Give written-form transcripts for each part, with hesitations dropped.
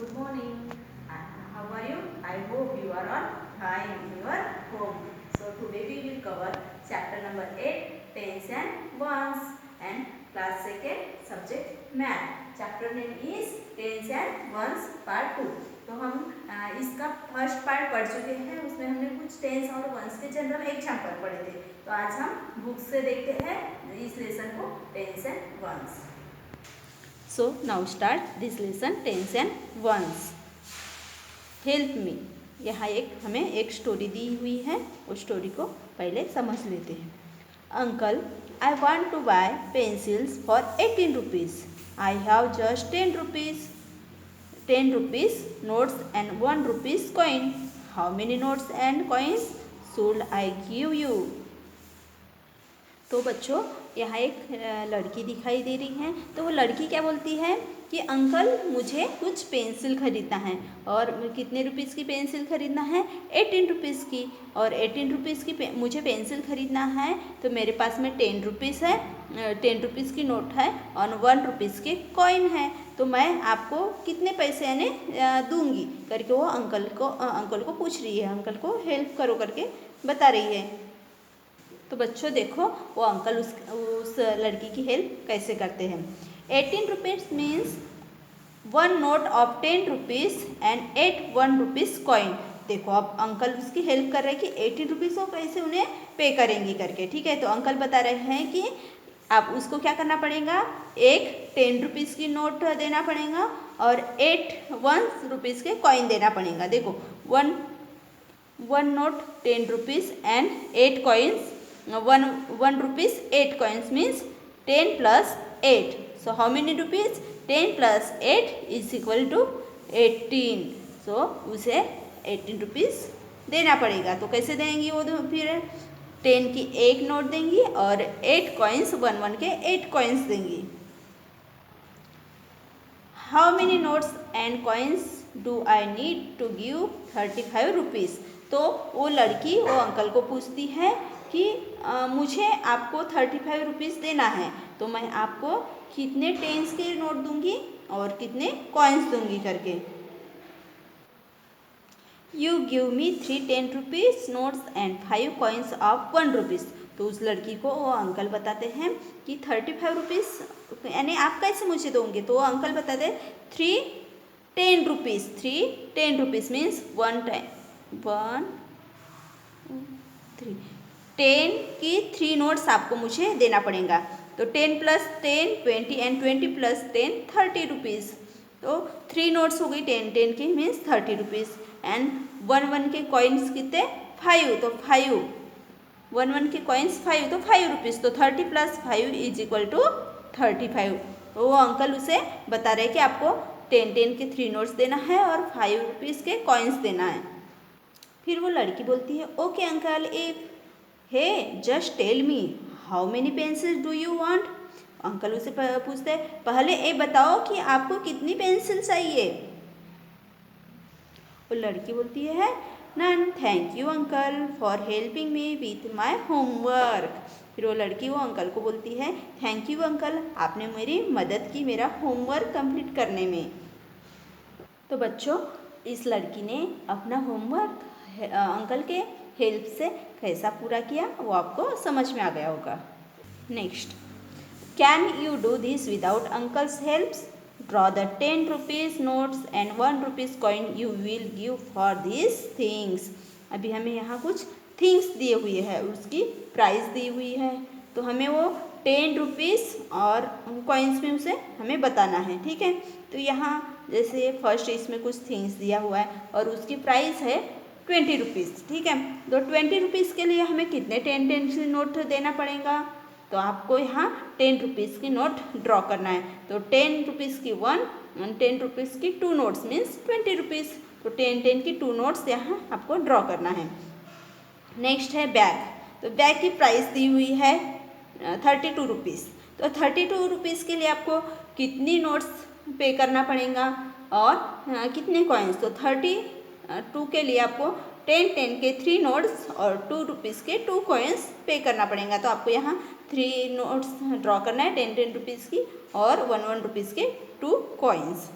Good morning. How are you? I hope you are on time in your home. So today we will cover chapter number 8, tens and ones, and class second subject math. Chapter name is tens and ones part 2. तो हम इसका first part पढ़ चुके हैं, उसमें हमने कुछ tense और वंस के जनरल एग्जाम्पल पढ़े थे। तो आज हम बुक से देखते हैं इस लेसन को, tens and ones. So now start this lesson tens and ones. Help me. यहाँ हमें एक स्टोरी दी हुई है, उस स्टोरी को पहले समझ लेते हैं। Uncle, I want to buy pencils for 18 rupees. I have just 10 rupees. 10 rupees notes and 1 rupees coin. How many notes and coins should I give you? तो बच्चों यहाँ एक लड़की दिखाई दे रही है। तो वो लड़की क्या बोलती है कि अंकल मुझे कुछ पेंसिल ख़रीदना है। और कितने रुपीज़ की पेंसिल ख़रीदना है? 18 रुपीज़ की। और 18 रुपीज़ की मुझे पेंसिल ख़रीदना है, तो मेरे पास में 10 रुपीज़ है, 10 रुपीज़ की नोट है और 1 रुपीज़ की कॉइन है। तो मैं आपको कितने पैसे यानी दूँगी करके वो अंकल को पूछ रही है, अंकल को हेल्प करो करके बता रही है। तो बच्चों देखो वो अंकल उस लड़की की हेल्प कैसे करते हैं। 18 rupees means 1 note of 10 rupees and 8 1 rupees coin. देखो अब अंकल उसकी हेल्प कर रहे हैं कि 18 रुपीज़ को कैसे उन्हें पे करेंगी करके। ठीक है, तो अंकल बता रहे हैं कि आप उसको क्या करना पड़ेगा, एक 10 रुपीज़ की नोट देना पड़ेगा और 8 1 रुपीज़ के कॉइन देना पड़ेगा। देखो one note 10 rupees and 8 coins, 1 rupees 8 coins means 10 plus 8. So how many rupees? 10 plus 8 is equal to 18. So उसे 18 रुपीज़ देना पड़ेगा। तो कैसे देंगी वो? फिर 10 की एक नोट देंगी और 8 कॉइन्स 1 के 8 कॉइन्स देंगी। How many notes and coins do I need to give 35 rupees? तो वो लड़की वो अंकल को पूछती है कि मुझे आपको 35 रुपीज़ देना है, तो मैं आपको कितने टेंस के नोट दूंगी और कितने कॉइन्स दूंगी करके। You give me 3 10 rupees notes and 5 coins of 1 rupees. तो उस लड़की को वो अंकल बताते हैं कि 35 रुपीज़ यानी आप कैसे मुझे दोगे। तो वो अंकल बताते हैं 3 10 रुपीज़, 3 10 रुपीज़ मीन्स 1 3 10 की 3 नोट्स आपको मुझे देना पड़ेगा। तो 10 प्लस 10 20 एंड 20 प्लस 10 30 रुपीज़। तो 3 नोट्स हो गई 10 10 की मीन्स 30 रुपीज़ एंड 1 के कॉइन्स कितने 5, तो 5 1 के कॉइन्स 5, तो 5 रुपीज़। तो 30 प्लस 5 इज इक्वल टू 35। तो वो अंकल उसे बता रहे कि आपको 10 10 के 3 नोट्स देना है और 5 रुपीज़ के कॉइन्स देना है। फिर वो लड़की बोलती है okay uncle, if he just tell me how many pencils do you want. Uncle उसे पूछते हैं पहले ये बताओ कि आपको कितनी पेंसिल चाहिए। वो लड़की बोलती है none, thank you uncle for helping me with my homework. फिर वो लड़की वो अंकल को बोलती है थैंक यू अंकल, आपने मेरी मदद की मेरा होमवर्क कंप्लीट करने में। तो बच्चों इस लड़की ने अपना होमवर्क अंकल के हेल्प से कैसा पूरा किया वो आपको समझ में आ गया होगा। Next, can you do this without uncle's helps? Draw the 10 rupees notes and 1 rupees coin you will give for this things. अभी हमें यहाँ कुछ थिंग्स दिए हुए हैं, उसकी प्राइस दी हुई है, तो हमें वो 10 रुपीज़ और कॉइन्स में उसे हमें बताना है। ठीक है, तो यहाँ जैसे फर्स्ट इसमें कुछ थिंग्स दिया हुआ है और उसकी प्राइस है 20 रुपीज़। ठीक है, तो 20 रुपीज़ के लिए हमें कितने 10 10 की नोट देना पड़ेगा? तो आपको यहाँ 10 रुपीज़ की नोट ड्रॉ करना है। तो 10 रुपीज़ की 1 और 10 रुपीज़ की 2 नोट्स मीन्स 20 रुपीज़। तो 10 10 की 2 नोट्स यहाँ आपको ड्रॉ करना है। नेक्स्ट है बैग। तो बैग की प्राइस दी हुई है 32 रुपीज़। तो 32 रुपीज़ के लिए आपको कितनी नोट्स पे करना पड़ेगा और कितने कॉइन्स? तो 32 के लिए आपको 10 10 के 3 नोट्स और 2 रुपीज़ के 2 कॉइन्स पे करना पड़ेगा। तो आपको यहाँ 3 नोट्स ड्रॉ करना है 10 10 रुपीज़ की और 1 1 रुपीज़ के 2 कॉइन्स।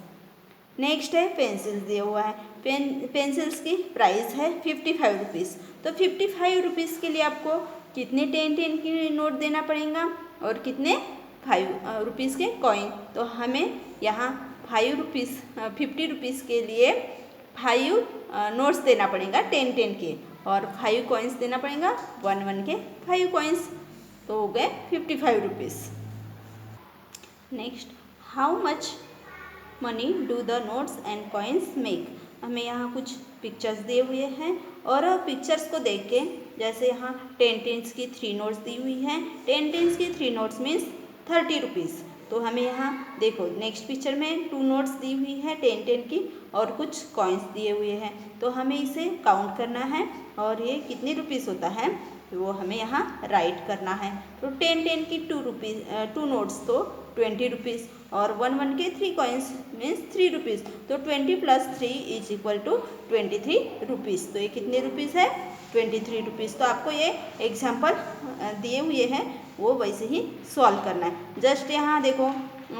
नेक्स्ट है पेंसिल्स दिया हुआ है। पेंसिल्स की प्राइस है 55 रुपीज़। तो 55 रुपीज़ के लिए आपको कितने 10 की नोट देना पड़ेगा और कितने 5 रुपीज़ के कॉइन। तो हमें यहाँ 5 रुपीज़ 50 रुपीज़ के लिए 5 नोट्स देना पड़ेगा 10 के, और 5 कॉइन्स देना पड़ेगा 1 के 5 कॉइन्स। तो हो गए 55 rupees. Next, how much money do the notes and coins make. हमें यहाँ कुछ पिक्चर्स दिए हुए हैं और पिक्चर्स को देख के, जैसे यहाँ 10 की 3 नोट्स दी हुई हैं। 10 की 3 नोट्स मीन्स 30 रुपीज़। तो हमें यहाँ देखो नेक्स्ट पिक्चर में 2 नोट्स दी हुई है 10 की और कुछ कॉइन्स दिए हुए हैं। तो हमें इसे काउंट करना है और ये कितने रुपीज़ होता है वो हमें यहाँ राइट करना है। तो 10 की 2 नोट्स तो 20 रुपीज़ और 1 के 3 कॉइन्स मीन्स 3 रुपीज़। तो 20 + 3 = 23 रुपीज़। तो ये कितने रुपीज़ है 23 रुपीज़। तो आपको ये एग्जाम्पल दिए हुए हैं वो वैसे ही सॉल्व करना है। जस्ट यहाँ देखो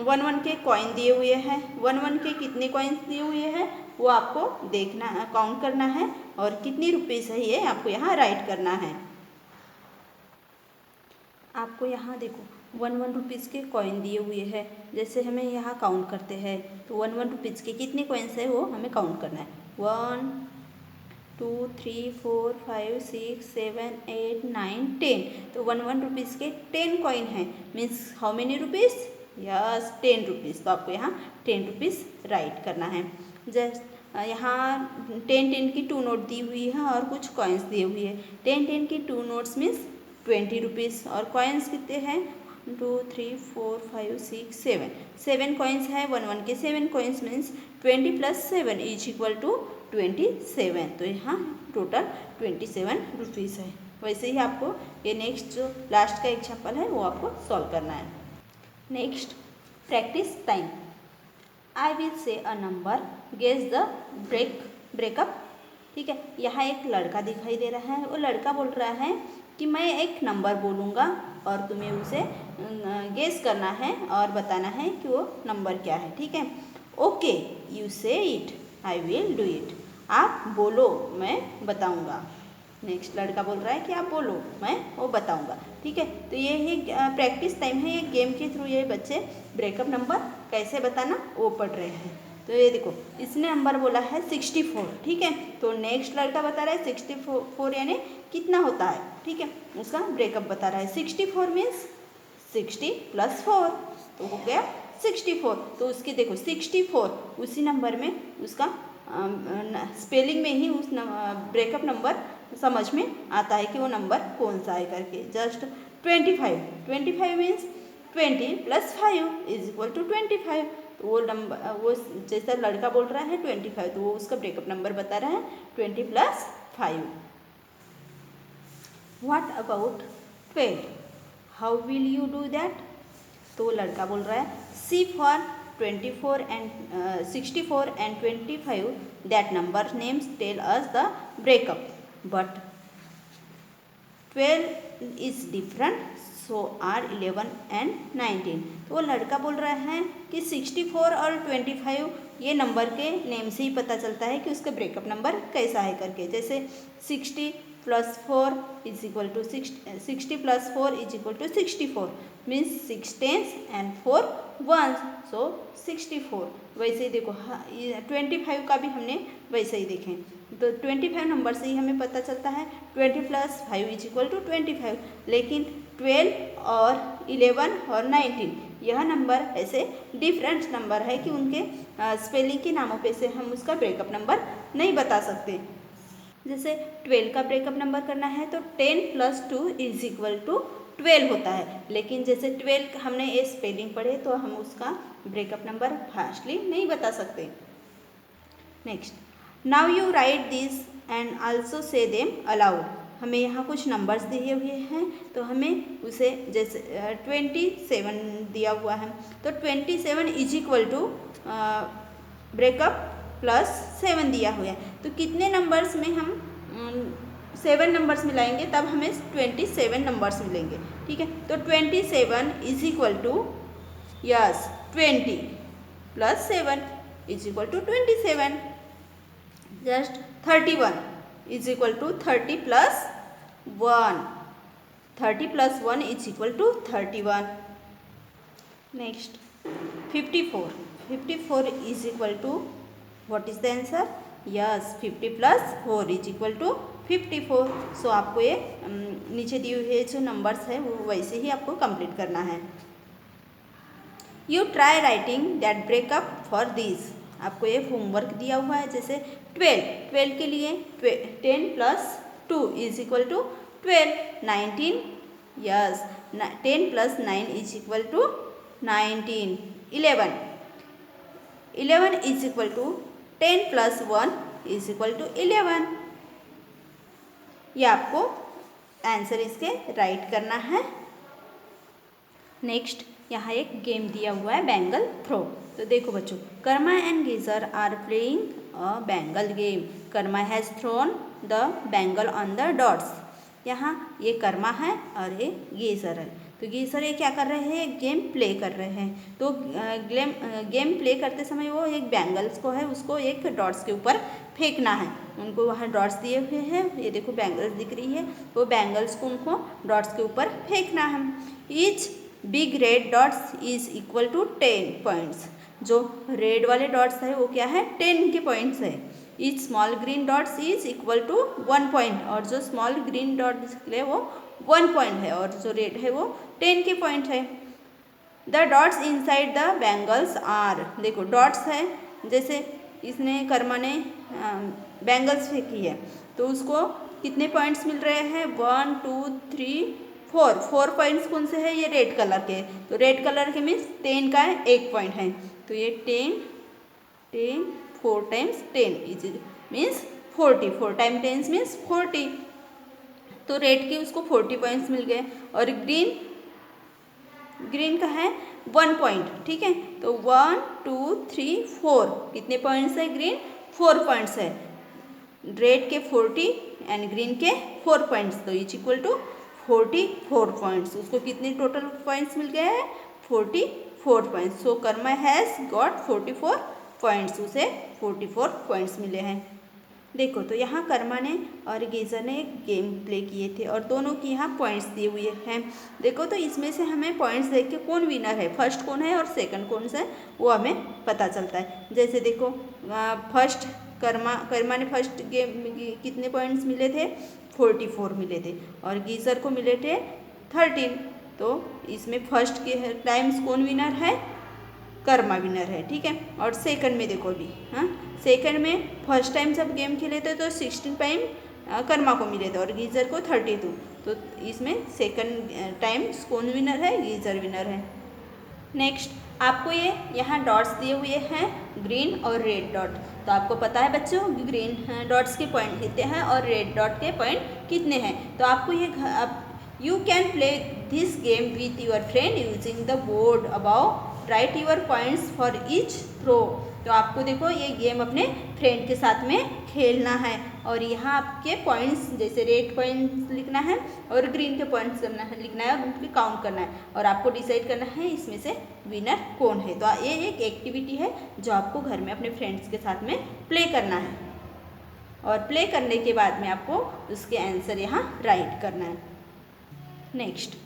1 के कॉइन दिए हुए हैं, 1 के कितने कॉइन्स दिए हुए हैं वो आपको देखना है, काउंट करना है और कितनी रुपीज़ है ये आपको यहाँ राइट करना है। आपको यहाँ देखो 1 रुपीज़ के कॉइन दिए हुए हैं। जैसे हमें यहाँ काउंट करते हैं तो 1 रुपीज़ के कितने कॉइन्स है वो हमें काउंट करना है। 1 2 3 4 5 6 7 8 9 10। तो 1 रुपीज़ के 10 कॉइन है means how many rupees, yes 10 rupees. तो आपको यहाँ 10 रुपीज़ राइट करना है। जस्ट यहाँ 10 की 2 नोट दी हुई है और कुछ कॉइन्स दिए हुए हैं। 10 की 2 नोट्स मीन्स 20 रुपीज़ और कॉइन्स कितने हैं 2 3 4 5 6 7। 7 कॉइन्स है 1 के 7 कॉइन्स मीन्स 20 + 7 = 27। तो यहाँ टोटल 27 रुपीज़ है। वैसे ही आपको ये नेक्स्ट जो लास्ट का एग्जाम्पल है वो आपको सॉल्व करना है। Next, practice time. I will say a number, guess the breakup. ठीक है, यहाँ एक लड़का दिखाई दे रहा है। वो लड़का बोल रहा है कि मैं एक नंबर बोलूँगा और तुम्हें उसे गेस करना है और बताना है कि वो नंबर क्या है। ठीक है, ओके यू से it, I will do it. आप बोलो मैं बताऊँगा। नेक्स्ट लड़का बोल रहा है कि आप बोलो मैं वो बताऊँगा। ठीक है, तो ये ही प्रैक्टिस टाइम है। ये गेम के थ्रू ये बच्चे ब्रेकअप नंबर कैसे बताना वो पढ़ रहे हैं। तो ये देखो इसने नंबर बोला है 64। ठीक है, तो नेक्स्ट लड़का बता रहा है 64 यानी कितना होता है। ठीक है, उसका ब्रेकअप बता रहा है। 64 मीन्स 60 + 4 तो हो गया 64। तो उसके देखो 64 उसी नंबर में उसका स्पेलिंग में ही उस ब्रेकअप नंबर समझ में आता है कि वो नंबर कौन सा है करके। Just 25 means 20 + 5 = 25। तो वो नंबर वो जैसा लड़का बोल रहा है 25 तो वो उसका ब्रेकअप नंबर बता रहा है 20 + 5। What about 12, how will you do that. तो लड़का बोल रहा है सी for 64 and 25 that number names tell us the breakup, but 12 is different, so are 11 and 19। तो वो लड़का बोल रहा है कि 64 और 25 ये नंबर के नेम से ही पता चलता है कि उसका ब्रेकअप नंबर कैसा है करके। जैसे 60 + 4 = 64 means 6 10s and 4 1s, so 64। वैसे ही देखो 25 का भी हमने वैसे ही देखें तो 25 नंबर से ही हमें पता चलता है 20 + 5 = 25। लेकिन 12 और 11 और 19 यह नंबर ऐसे डिफरेंट नंबर है कि उनके स्पेलिंग के नामों पे से हम उसका ब्रेकअप नंबर नहीं बता सकते। जैसे 12 का ब्रेकअप नंबर करना है तो 10 + 2 = 12 होता है। लेकिन जैसे 12 हमने ये स्पेलिंग पढ़े तो हम उसका ब्रेकअप नंबर फास्टली नहीं बता सकते। Next, now you right this and also say them allowed. हमें यहाँ कुछ नंबर्स दिए हुए हैं तो हमें उसे जैसे 27 दिया हुआ है तो 27 = ब्रेकअप +7 दिया हुआ है। तो कितने नंबर्स में हम 7 नंबर्स मिलाएंगे तब हमें 27 नंबर्स मिलेंगे। ठीक है, तो 27 = yes 20 + 7 is equal to 27. Just 31 is equal to 30 plus 1. 30 plus 1 is equal to 31. Next 54. 54 is equal to, what is the answer? Yes, 50 plus 4 is equal to 54. So आपको ये नीचे दिए हुए जो नंबर्स है वो वैसे ही आपको कंप्लीट करना है. You try writing that breakup for this. आपको ये होमवर्क दिया हुआ है. जैसे 12 के लिए 10 plus 2 is equal to 12. 19, yes, 10 plus 9 is equal to 19. 11 is equal to 10 plus 1 is equal to 11. ये आपको आंसर इसके राइट करना है. नेक्स्ट यहाँ एक गेम दिया हुआ है, बैंगल थ्रो. तो देखो बच्चों, Karma and Gazer are playing a bangle game. Karma has thrown the bangle on the dots. यहाँ ये कर्मा है और ये गेजर है. तो गेजर ये क्या कर रहे हैं? गेम प्ले कर रहे हैं. तो गेम प्ले करते समय वो एक बैंगल्स को है उसको एक डॉट्स के ऊपर फेंकना है. उनको वहाँ डॉट्स दिए हुए हैं, ये देखो बैंगल्स दिख रही है. वो बैंगल्स को उनको डॉट्स के ऊपर फेंकना है. Each big red dots is equal to 10 points. जो रेड वाले डॉट्स है वो क्या है? 10 के पॉइंट्स है. Each small green dots is equal to 1 point. और जो स्मॉल ग्रीन डॉट है वो 1 पॉइंट है और जो रेड है वो 10 के पॉइंट है. The dots inside the bangles are. देखो डॉट्स है, जैसे इसने कर्मा ने बैंगल्स फेंकी है तो उसको कितने पॉइंट्स मिल रहे हैं? 1 2 3 4 पॉइंट्स कौन से है? ये रेड कलर के. तो रेड कलर के मीन्स 10 का 1 पॉइंट है. तो ये 10 4 times 10 is means 40. 4 time 10 means 40. तो रेड के उसको 40 पॉइंट्स मिल गए. और ग्रीन का है 1 पॉइंट. ठीक है, तो 1 2 3 4 कितने पॉइंट्स है? ग्रीन 4 पॉइंट्स है. रेड के 40 एंड ग्रीन के 4 पॉइंट्स. तो इज इक्वल टू 44 पॉइंट्स. उसको कितने टोटल पॉइंट्स मिल गए हैं? 44 points. So Karma has got 44 points. उसे 44 पॉइंट्स मिले हैं. देखो तो यहाँ कर्मा ने और गेजर ने एक गेम प्ले किए थे और दोनों की यहाँ पॉइंट्स दिए हुए हैं. देखो तो इसमें से हमें पॉइंट्स देख के कौन विनर है, फर्स्ट कौन है और सेकंड कौन सा है वो हमें पता चलता है. जैसे देखो फर्स्ट कर्मा ने फर्स्ट गेम कितने पॉइंट्स मिले थे? 44 मिले थे और गीजर को मिले थे 13. तो इसमें फर्स्ट के टाइम्स कौन विनर है? कर्मा विनर है. ठीक है, और सेकंड में देखो अभी, हाँ सेकंड में फर्स्ट टाइम जब गेम खेले थे तो 16 टाइम कर्मा को मिले थे और गीजर को 32. तो इसमें सेकंड टाइम्स कौन विनर है? गीजर विनर है. नेक्स्ट आपको ये यहाँ डॉट्स दिए हुए हैं, ग्रीन और रेड डॉट. तो आपको पता है बच्चों ग्रीन डॉट्स के पॉइंट कितने हैं और रेड डॉट के पॉइंट कितने हैं. तो आपको ये you can play this game with your friend using the board above. Write your points for each throw. तो आपको देखो ये गेम अपने फ्रेंड के साथ में खेलना है और यहाँ आपके पॉइंट्स जैसे रेड पॉइंट्स लिखना है और ग्रीन के पॉइंट्स लिखना है और उनकी काउंट करना है और आपको डिसाइड करना है इसमें से विनर कौन है. तो ये एक एक्टिविटी है जो आपको घर में अपने फ्रेंड्स के साथ में प्ले करना है और प्ले करने के बाद में आपको उसके आंसर यहाँ राइट करना है. Next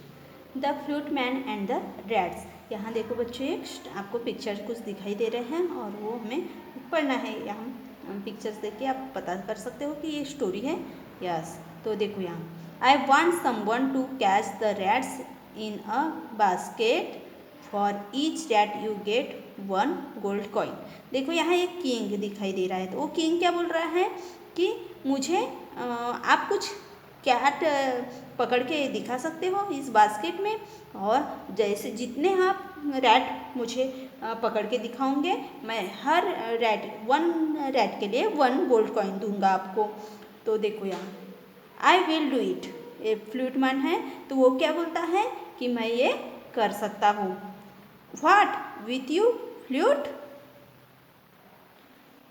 the flute man and the rats. यहाँ देखो बच्चों एक आपको पिक्चर्स कुछ दिखाई दे रहे हैं और वो हमें पढ़ना है. यहाँ पिक्चर्स देख के आप पता कर सकते हो कि ये स्टोरी है. यस, तो देखो यहाँ I want someone to catch the rats in a basket for each rat you get 1 gold coin. देखो यहाँ एक किंग दिखाई दे रहा है. तो वो किंग क्या बोल रहा है कि मुझे आप कुछ कैट पकड़ के दिखा सकते हो इस बास्केट में और जैसे जितने आप रैट मुझे पकड़ के दिखाओगे मैं हर रैट 1 रैट के लिए 1 गोल्ड कॉइन दूंगा आपको. तो देखो यहाँ आई विल डू इट. ये फ्लूटमैन है तो वो क्या बोलता है कि मैं ये कर सकता हूँ. What with you flute.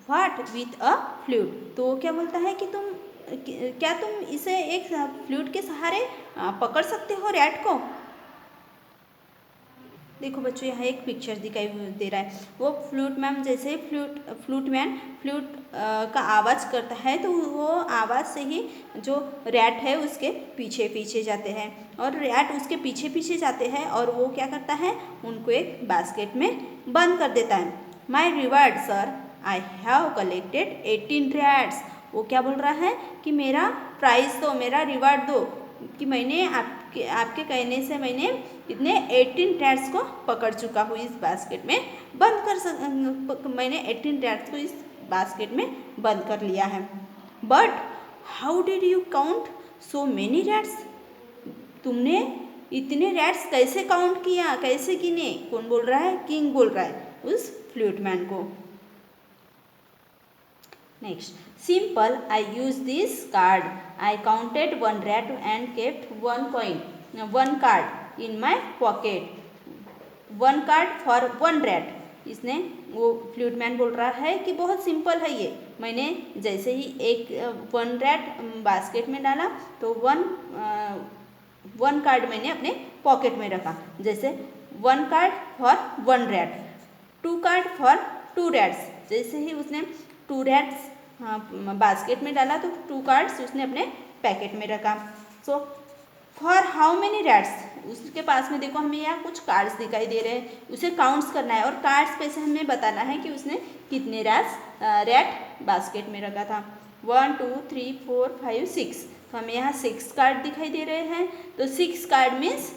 What with a flute. तो वो क्या बोलता है कि क्या तुम इसे एक फ्लूट के सहारे पकड़ सकते हो रैट को. देखो बच्चों यहाँ एक पिक्चर दिखाई दे रहा है। वो फ्लूट मैम जैसे फ्लूट मैन फ्लूट का आवाज़ करता है तो वो आवाज़ से ही जो रैट है उसके पीछे पीछे जाते हैं और रैट उसके पीछे पीछे जाते हैं और वो क्या करता है, उनको एक बास्केट में बंद कर देता है। My reward sir, I have collected 18 rats. वो क्या बोल रहा है कि मेरा प्राइज़ दो, मेरा रिवार्ड दो, कि मैंने आपके कहने से मैंने इतने 18 रैट्स को पकड़ चुका हूँ, इस बास्केट में बंद मैंने 18 रैट्स को इस बास्केट में बंद कर लिया है। But how did you count so many rats? तुमने इतने रैट्स कैसे काउंट किया, कैसे गिने? कौन बोल रहा है? किंग बोल रहा है उस फ्लूटमैन को। Next, simple, I use this card, I counted 1 rat and kept 1 card in my pocket. 1 card for 1 rat. इसने वो फ्लूटमैन बोल रहा है कि बहुत सिंपल है ये, मैंने जैसे ही एक 1 रैट बास्केट में डाला तो 1 कार्ड मैंने अपने पॉकेट में रखा। जैसे 1 card for 1 rat, 2 card for 2 rats. जैसे ही उसने 2 रैट्स बास्केट में डाला तो 2 कार्ड्स उसने अपने पैकेट में रखा। So for how many rats, उसके पास में देखो हमें यहाँ कुछ कार्ड्स दिखाई दे रहे हैं, उसे काउंट्स करना है और कार्ड्स पे से हमें बताना है कि उसने कितने रैट बास्केट में रखा था। 1 2 3 4 5 6, तो हमें यहाँ 6 कार्ड दिखाई दे रहे हैं, तो 6 card means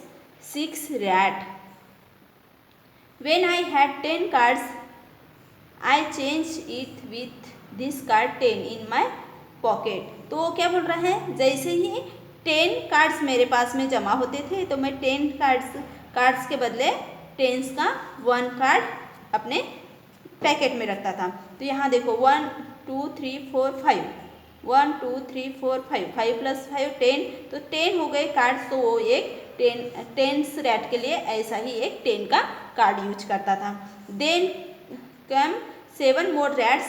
6 rat. When I had 10 cards, I changed it with this card 10 in my pocket. तो वो क्या बोल रहा है, जैसे ही 10 कार्ड्स मेरे पास में जमा होते थे तो मैं 10 कार्ड्स के बदले 10 का 1 कार्ड अपने पैकेट में रखता था। तो यहाँ देखो 1 2 3 4 5, 1 2 3 4 5, 5 + 5 10, तो 10 हो गए कार्ड्स। तो वो एक 10 रैट के लिए ऐसा ही एक 10 का कार्ड यूज करता था। Then come 7 more rats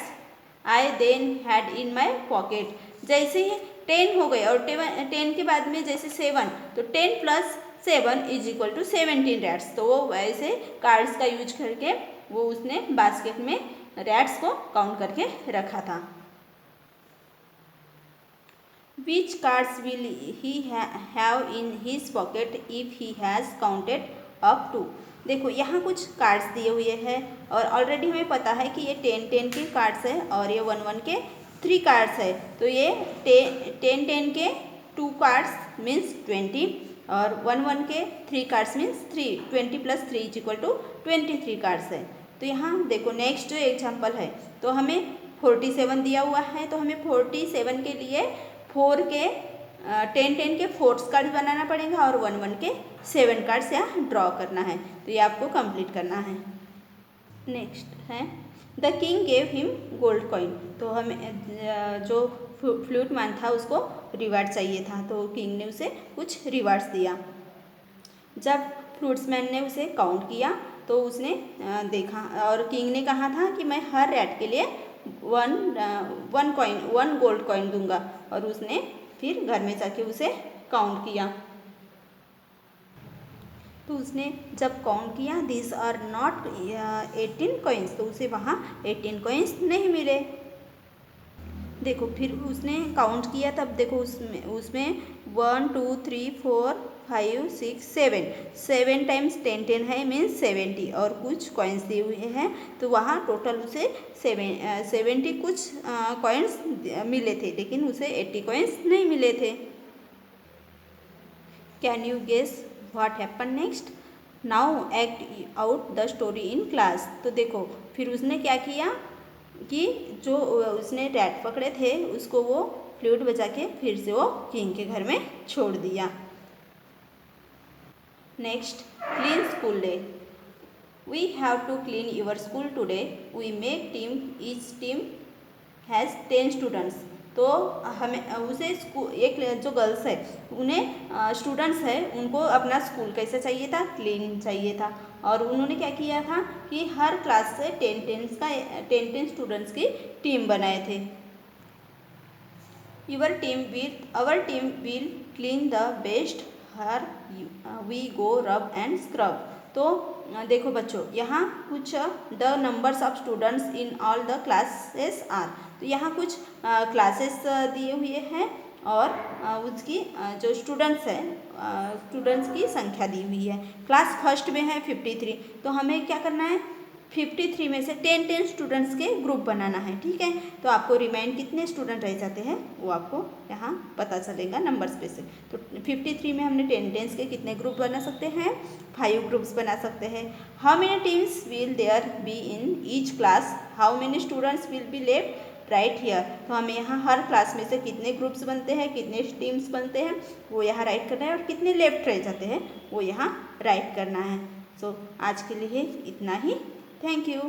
I then had in my pocket. जैसे ही 10 हो गए और 10 के बाद में जैसे 7, तो 10 + 7 = 17 रैट्स। तो वो वैसे कार्ड्स का यूज करके वो उसने बास्केट में रैट्स को काउंट करके रखा था। Which cards will he have in his pocket if he has counted up to? देखो यहाँ कुछ कार्ड्स दिए हुए हैं और ऑलरेडी हमें पता है कि ये 10 के कार्ड्स है और ये 1 के 3 कार्ड्स है। तो ये 10 के 2 कार्ड्स मीन्स 20 और 1 के 3 कार्ड्स मीन्स 3, 20 + 3 = 23 कार्ड्स है। तो यहाँ देखो नेक्स्ट जो एग्जाम्पल है, तो हमें 47 दिया हुआ है, तो हमें 47 के लिए 4 के 10 के 4 कार्ड्स बनाना पड़ेगा और 1 के 7 कार्ड्स यहाँ ड्रॉ करना है। तो ये आपको कंप्लीट करना है। नेक्स्ट है the king gave him gold coin. तो हमें जो फ्लूटमैन था उसको रिवार्ड चाहिए था, तो किंग ने उसे कुछ रिवार्ड्स दिया। जब फ्लूट्समैन ने उसे काउंट किया तो उसने देखा और किंग ने कहा था कि मैं हर रैट के लिए 1 गोल्ड कॉइन दूंगा, और उसने फिर घर में जाके उसे काउंट किया। तो उसने जब काउंट किया दिस आर नॉट 18 कॉइन्स, तो उसे वहाँ 18 कॉइन्स नहीं मिले। देखो फिर उसने काउंट किया, तब देखो उसमें 1 2 3 4 5 6 7 टाइम्स 10 है मीन्स 70 और कुछ कॉइन्स दिए हुए हैं, तो वहाँ टोटल उसे 70 कुछ कॉइन्स मिले थे, लेकिन उसे 80 कॉइन्स नहीं मिले थे। Can you guess what happen next? Now act out the story in class. तो देखो फिर उसने क्या किया कि जो उसने रैट पकड़े थे उसको वो फ्लूट बजा के फिर से वो किंग के घर में छोड़ दिया। Next, clean school day. We have to clean your school today, we make team, each team has 10 students. तो हमें उसे एक जो गर्ल्स है उन्हें स्टूडेंट्स है उनको अपना स्कूल कैसा चाहिए था, क्लीन चाहिए था, और उन्होंने क्या किया था कि हर क्लास से 10 स्टूडेंट्स की टीम बनाए थे। Our team will clean the best here we go rub and scrub. तो देखो बच्चों, यहाँ कुछ the numbers of students in all the classes are, तो यहाँ कुछ क्लासेस दिए हुए हैं और उसकी जो स्टूडेंट्स हैं, स्टूडेंट्स की संख्या दी हुई है। क्लास फर्स्ट में है 53, तो हमें क्या करना है, 53 में से 10 स्टूडेंट्स के ग्रुप बनाना है। ठीक है, तो आपको रिमाइंड कितने स्टूडेंट रह जाते हैं वो आपको यहाँ पता चलेगा नंबर्स पे से। तो 53 में हमने 10 के कितने ग्रुप बना सकते हैं, 5 ग्रुप्स बना सकते हैं। How many teams will there be in each class, how many students will be left right here, तो हमें यहाँ हर क्लास में से कितने ग्रुप्स बनते हैं, कितने टीम्स बनते हैं वो यहाँ राइट करना है, और कितने लेफ्ट रह जाते हैं वो यहाँ राइट करना है। सो आज के लिए इतना ही। Thank you.